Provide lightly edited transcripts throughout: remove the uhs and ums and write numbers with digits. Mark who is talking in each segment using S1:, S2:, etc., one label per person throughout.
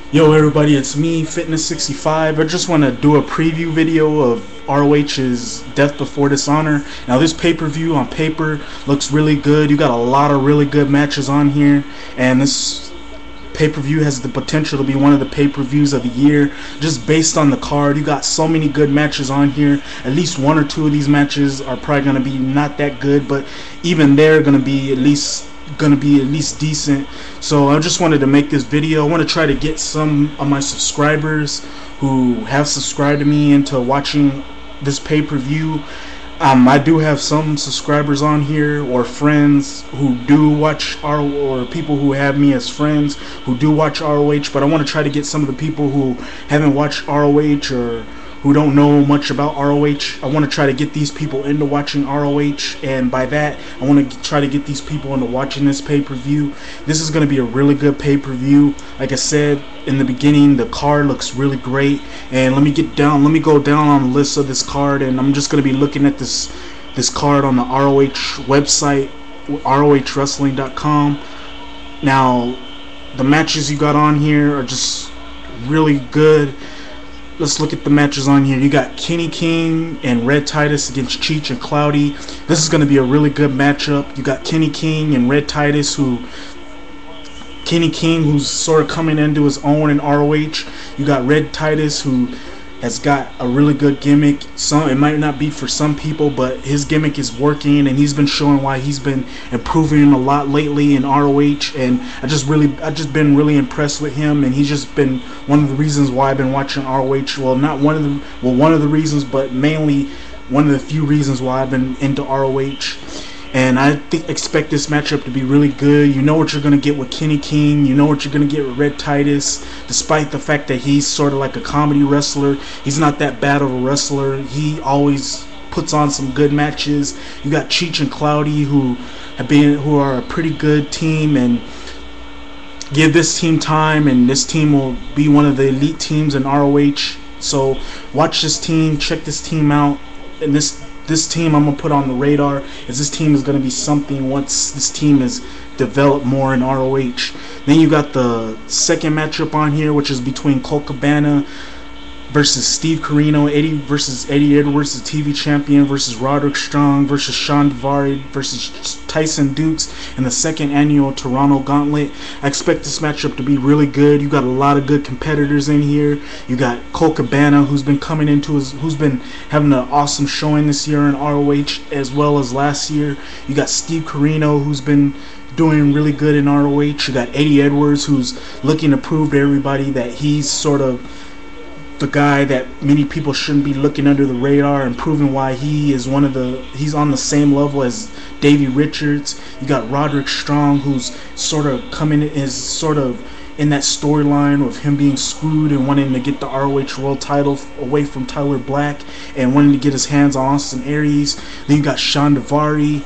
S1: Yo everybody, it's me, Fitness65. I just want to do a preview video of ROH's Death Before Dishonor. Now this pay-per-view on paper looks really good. You got a lot of really good matches on here, and this pay-per-view has the potential to be one of the pay-per-views of the year. Just based on the card, you got so many good matches on here. At least one or two of these matches are probably going to be not that good, but even they're going to be at least decent. So I just wanted to make this video. I want to try to get some of my subscribers who have subscribed to me into watching this pay-per-view. I do have some subscribers on here, or friends who do watch or people who have me as friends who do watch ROH, but I want to try to get some of the people who haven't watched ROH or who don't know much about ROH. I want to try to get these people into watching ROH, and by that I want to try to get these people into watching this pay-per-view. This is going to be a really good pay-per-view. Like I said in the beginning, the card looks really great, and let me go down on the list of this card, and I'm just going to be looking at this card on the ROH website, rohwrestling.com. Now the matches you got on here are just really good. Let's look at the matches on here. You got Kenny King and Red Titus against Cheech and Cloudy. This is going to be a really good matchup. You got Kenny King and Red Titus, Kenny King, who's sort of coming into his own in ROH. You got Red Titus, who has got a really good gimmick. It might not be for some people, but his gimmick is working, and he's been showing why he's been improving a lot lately in ROH. And I just been really impressed with him, and he's just been one of the reasons why I've been watching ROH. Well, not one of the reasons, but mainly one of the few reasons why I've been into ROH. And I expect this matchup to be really good. You know what you're going to get with Kenny King. You know what you're going to get with Red Titus. Despite the fact that he's sort of like a comedy wrestler, he's not that bad of a wrestler. He always puts on some good matches. You got Cheech and Cloudy, who are a pretty good team, and give this team time, and this team will be one of the elite teams in ROH. So watch this team, check this team out, and this team I'm going to put on the radar, as this team is going to be something once this team is developed more in ROH. Then you got the second matchup on here, which is between Colt Cabana versus Steve Corino, Eddie Edwards, the TV champion, versus Roderick Strong versus Sean Daivari versus Tyson Dukes in the second annual Toronto Gauntlet. I expect this matchup to be really good. You got a lot of good competitors in here. You got Colt Cabana, who's been having an awesome showing this year in ROH as well as last year. You got Steve Corino, who's been doing really good in ROH. You got Eddie Edwards, who's looking to prove to everybody that he's sort of the guy that many people shouldn't be looking under the radar, and proving why he's on the same level as Davey Richards. You got Roderick Strong, who's sort of in that storyline of him being screwed and wanting to get the ROH World title away from Tyler Black and wanting to get his hands on Austin Aries. Then you got Sean Daivari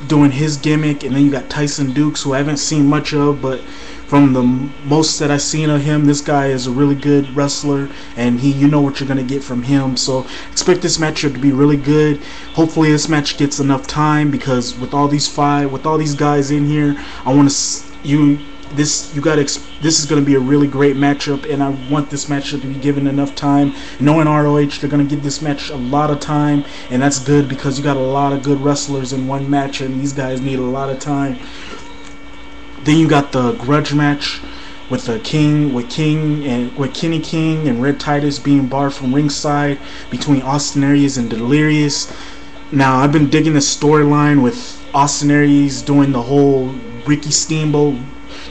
S1: doing his gimmick, and then you got Tyson Dukes, who I haven't seen much of, but from the most that I've seen of him, this guy is a really good wrestler, and you know what you're going to get from him. So expect this matchup to be really good. Hopefully this match gets enough time, because with all these guys in here, this is going to be a really great matchup, and I want this matchup to be given enough time. Knowing ROH, they're going to give this match a lot of time, and that's good, because you got a lot of good wrestlers in one match, and these guys need a lot of time. Then you got the grudge match with Kenny King and Red Titus being barred from ringside between Austin Aries and Delirious. Now I've been digging this storyline with Austin Aries doing the whole Ricky Steamboat.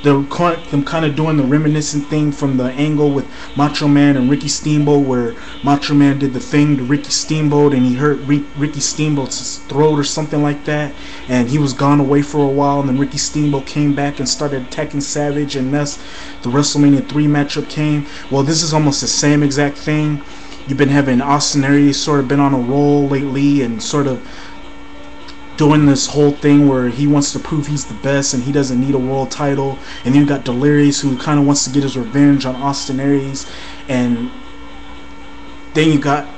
S1: Them kind of doing the reminiscent thing from the angle with Macho Man and Ricky Steamboat, where Macho Man did the thing to Ricky Steamboat and he hurt Ricky Steamboat's throat or something like that, and he was gone away for a while, and then Ricky Steamboat came back and started attacking Savage, and thus the WrestleMania 3 matchup came. Well, this is almost the same exact thing. You've been having Austin Aries sort of been on a roll lately, and sort of doing this whole thing where he wants to prove he's the best and he doesn't need a world title. And then you got Delirious, who kind of wants to get his revenge on Austin Aries, and then you got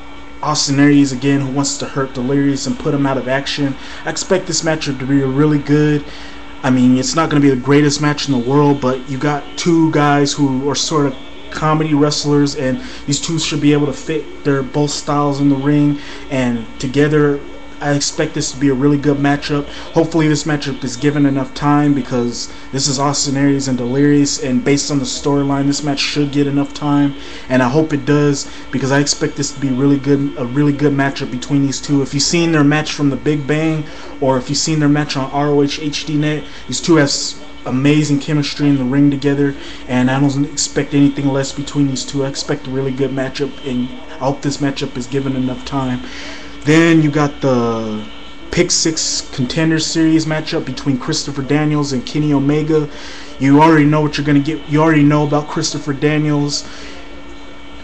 S1: Austin Aries again, who wants to hurt Delirious and put him out of action. I expect this matchup to be really good. I mean, it's not going to be the greatest match in the world, but you got two guys who are sort of comedy wrestlers, and these two should be able to fit their both styles in the ring, and together I expect this to be a really good matchup. Hopefully this matchup is given enough time, because this is Austin Aries and Delirious, and based on the storyline, this match should get enough time, and I hope it does, because I expect this to be really good, a really good matchup between these two. If you've seen their match from the Big Bang, or if you've seen their match on ROH HDNet, these two have amazing chemistry in the ring together, and I don't expect anything less between these two. I expect a really good matchup, and I hope this matchup is given enough time. Then you got the Pick 6 Contender Series matchup between Christopher Daniels and Kenny Omega. You already know what you're going to get. You already know about Christopher Daniels.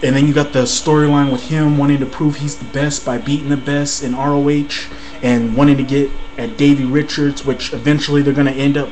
S1: And then you got the storyline with him wanting to prove he's the best by beating the best in ROH, and wanting to get at Davey Richards, which eventually they're going to end up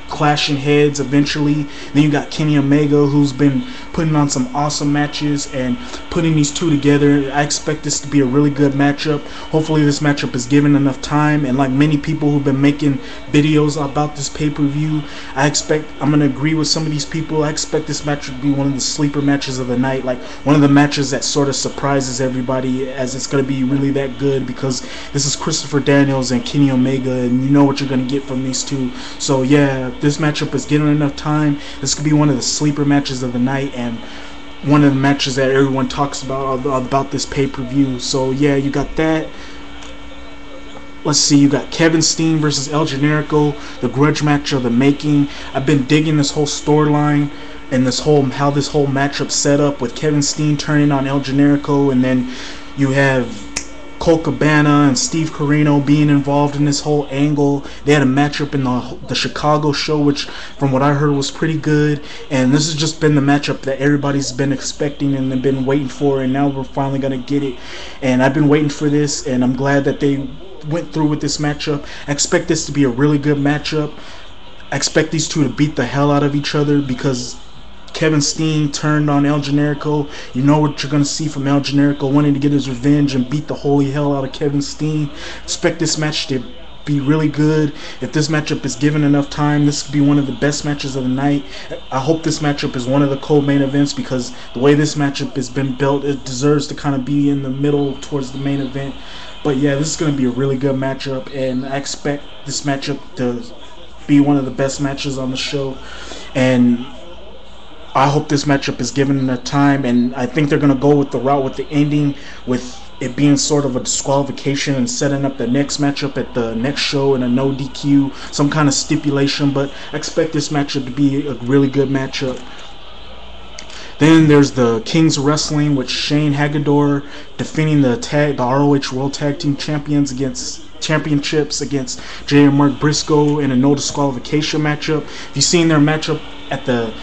S1: clashing heads eventually. Then you got Kenny Omega, who's been putting on some awesome matches, and putting these two together, I expect this to be a really good matchup. Hopefully this matchup is given enough time, and like many people who've been making videos about this pay-per-view, I'm going to agree with some of these people. I expect this match to be one of the sleeper matches of the night, like one of the matches that sort of surprises everybody, as it's going to be really that good, because this is Christopher Daniels and Kenny Omega, and you know what you're going to get from these two. So yeah, this matchup is given enough time. This could be one of the sleeper matches of the night, and one of the matches that everyone talks about this pay-per-view. So yeah, you got that. Let's see, you got Kevin Steen versus El Generico, the grudge match of the making. I've been digging this whole storyline and how this whole matchup set up, with Kevin Steen turning on El Generico, and then you have Colt Cabana and Steve Corino being involved in this whole angle. They had a matchup in the Chicago show, which from what I heard was pretty good, and this has just been the matchup that everybody's been expecting and they've been waiting for, and now we're finally gonna get it. And I've been waiting for this, and I'm glad that they went through with this matchup. I expect this to be a really good matchup. I expect these two to beat the hell out of each other, because Kevin Steen turned on El Generico. You know what you're going to see from El Generico, wanting to get his revenge and beat the holy hell out of Kevin Steen. Expect this match to be really good. If this matchup is given enough time, this could be one of the best matches of the night. I hope this matchup is one of the co-main events, because the way this matchup has been built, it deserves to kind of be in the middle towards the main event. But yeah, this is going to be a really good matchup, and I expect this matchup to be one of the best matches on the show. And I hope this matchup is given enough time, and I think they're going to go with the route with the ending, with it being sort of a disqualification, and setting up the next matchup at the next show in a no DQ, some kind of stipulation. But I expect this matchup to be a really good matchup. Then there's the Kings of Wrestling, with Shane Hagador defending the ROH World Tag Team Championships against Jay and Mark Briscoe in a no disqualification matchup. If you've seen their matchup at the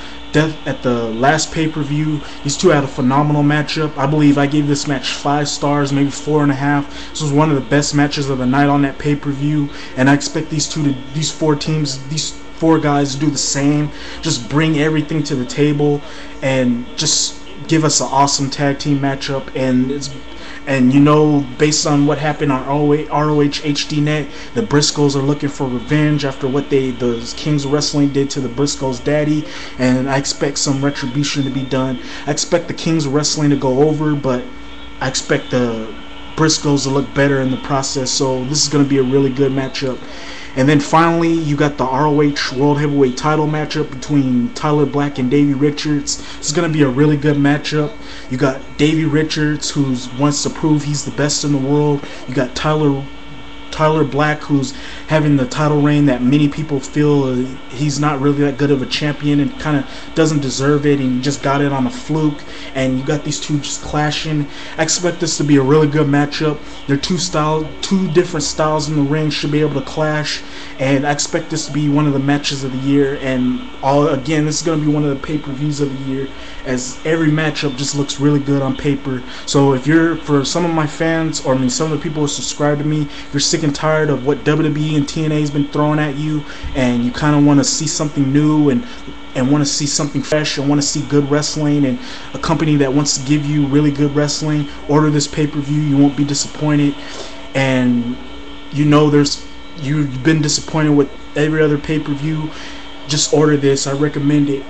S1: last pay-per-view, these two had a phenomenal matchup. I believe I gave this match 5 stars, maybe 4.5. This was one of the best matches of the night on that pay-per-view, and I expect these four guys to do the same. Just bring everything to the table and just give us an awesome tag team matchup. And you know, based on what happened on ROH HDNet, the Briscoes are looking for revenge after what the Kings of Wrestling did to the Briscoes' daddy, and I expect some retribution to be done. I expect the Kings of Wrestling to go over, but I expect the Briscoes to look better in the process. So this is going to be a really good matchup. And then finally, you got the ROH World Heavyweight title matchup between Tyler Black and Davey Richards. This is going to be a really good matchup. You got Davey Richards, who wants to prove he's the best in the world. You got Tyler Black, who's having the title reign that many people feel he's not really that good of a champion and kind of doesn't deserve it, and he just got it on a fluke. And you got these two just clashing. I expect this to be a really good matchup. They're two different styles in the ring, should be able to clash, and I expect this to be one of the matches of the year. And again, this is going to be one of the pay-per-views of the year, as every matchup just looks really good on paper. So for some of my fans, or I mean some of the people who subscribe to me, if you're sick and tired of what WWE and TNA has been throwing at you, and you kind of want to see something new and want to see something fresh and want to see good wrestling, and a company that wants to give you really good wrestling, order this pay-per-view. You won't be disappointed. And you know you've been disappointed with every other pay-per-view, just order this. I recommend it.